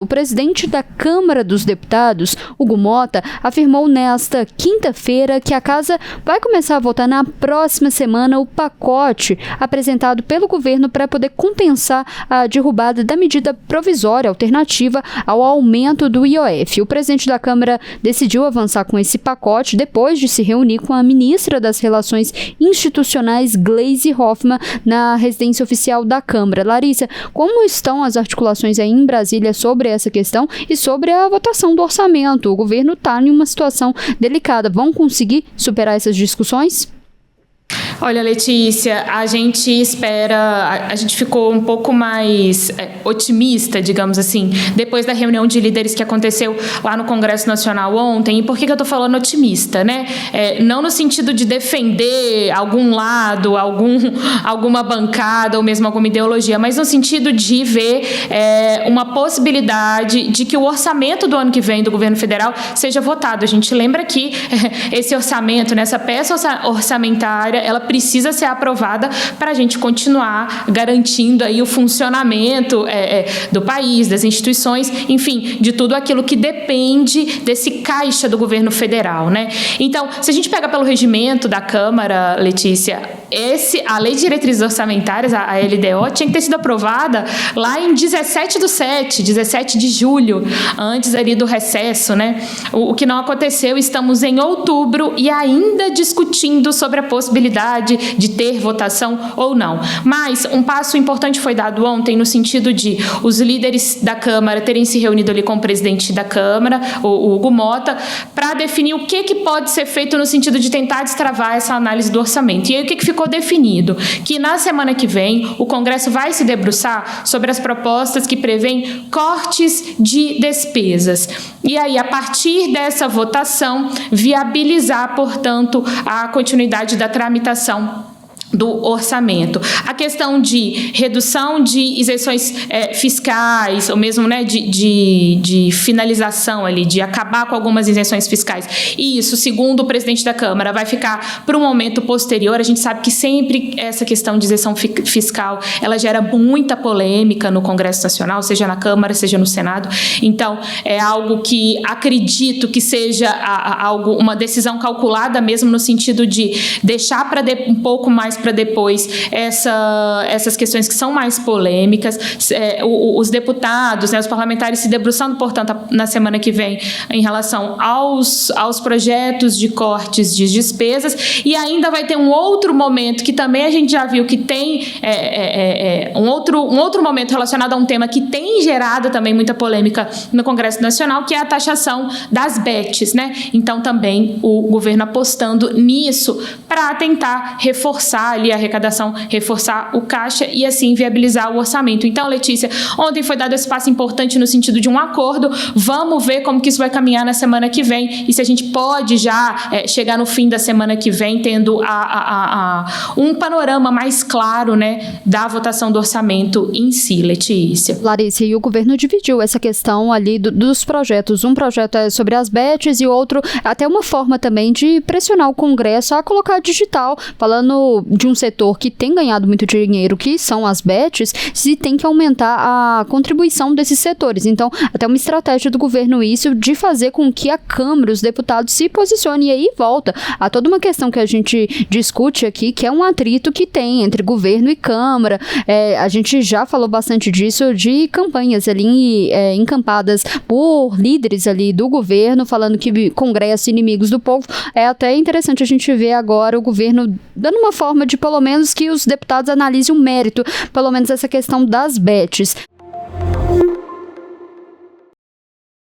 O presidente da Câmara dos Deputados, Hugo Mota, afirmou nesta quinta-feira que a casa vai começar a votar na próxima semana o pacote apresentado pelo governo para poder compensar a derrubada da medida provisória alternativa ao aumento do IOF. O presidente da Câmara decidiu avançar com esse pacote depois de se reunir com a ministra das Relações Institucionais, Gleisi Hoffmann, na residência oficial da Câmara. Larissa, como estão as articulações aí em Brasília sobre essa questão e sobre a votação do orçamento? O governo está em uma situação delicada. Vão conseguir superar essas discussões? Olha, Letícia, a gente ficou um pouco mais otimista, digamos assim, depois da reunião de líderes que aconteceu lá no Congresso Nacional ontem. E por que eu estou falando otimista, né? Não no sentido de defender algum lado, alguma bancada ou mesmo alguma ideologia, mas no sentido de ver uma possibilidade de que o orçamento do ano que vem do governo federal seja votado. A gente lembra que esse orçamento, essa peça orçamentária, ela precisa ser aprovada para a gente continuar garantindo aí o funcionamento do país, das instituições, enfim, de tudo aquilo que depende desse caixa do governo federal, né? Então, se a gente pega pelo regimento da Câmara, Letícia, a Lei de Diretrizes Orçamentárias, a LDO, tinha que ter sido aprovada lá em 17 de julho, antes ali do recesso, né? O que não aconteceu, estamos em outubro e ainda discutindo sobre a possibilidade de ter votação ou não. Mas um passo importante foi dado ontem no sentido de os líderes da Câmara terem se reunido ali com o presidente da Câmara, o Hugo Mota, para definir o que pode ser feito no sentido de tentar destravar essa análise do orçamento. E aí o que ficou definido? Que na semana que vem o Congresso vai se debruçar sobre as propostas que prevêem cortes de despesas. E aí, a partir dessa votação, viabilizar, portanto, a continuidade da tramitação do orçamento. A questão de redução de isenções fiscais, ou mesmo, né, de finalização ali, de acabar com algumas isenções fiscais. E isso, segundo o presidente da Câmara, vai ficar para um momento posterior. A gente sabe que sempre essa questão de isenção fiscal, ela gera muita polêmica no Congresso Nacional, seja na Câmara, seja no Senado. Então, é algo que acredito que seja uma decisão calculada mesmo, no sentido de deixar um pouco mais para depois essas questões que são mais polêmicas. Os deputados, né, os parlamentares se debruçando, portanto, na semana que vem, em relação aos projetos de cortes de despesas, e ainda vai ter um outro momento que também a gente já viu que tem um outro momento relacionado a um tema que tem gerado também muita polêmica no Congresso Nacional, que é a taxação das bets, né? Então, também o governo apostando nisso para tentar reforçar ali a arrecadação, reforçar o caixa e assim viabilizar o orçamento. Então, Letícia, ontem foi dado esse passo importante no sentido de um acordo. Vamos ver como que isso vai caminhar na semana que vem e se a gente pode já chegar no fim da semana que vem tendo um panorama mais claro, né, da votação do orçamento em si, Letícia. Larissa, e o governo dividiu essa questão ali dos projetos. Um projeto é sobre as bets e outro até uma forma também de pressionar o Congresso a colocar digital, falando de um setor que tem ganhado muito dinheiro, que são as bets, se tem que aumentar a contribuição desses setores. Então, até uma estratégia do governo isso, de fazer com que a Câmara, os deputados se posicionem. E aí volta a toda uma questão que a gente discute aqui, que é um atrito que tem entre governo e Câmara. A gente já falou bastante disso, de campanhas ali encampadas por líderes ali do governo, falando que Congresso inimigos do povo. É até interessante a gente ver agora o governo dando uma forma de, pelo menos, que os deputados analisem o mérito, pelo menos essa questão das bets.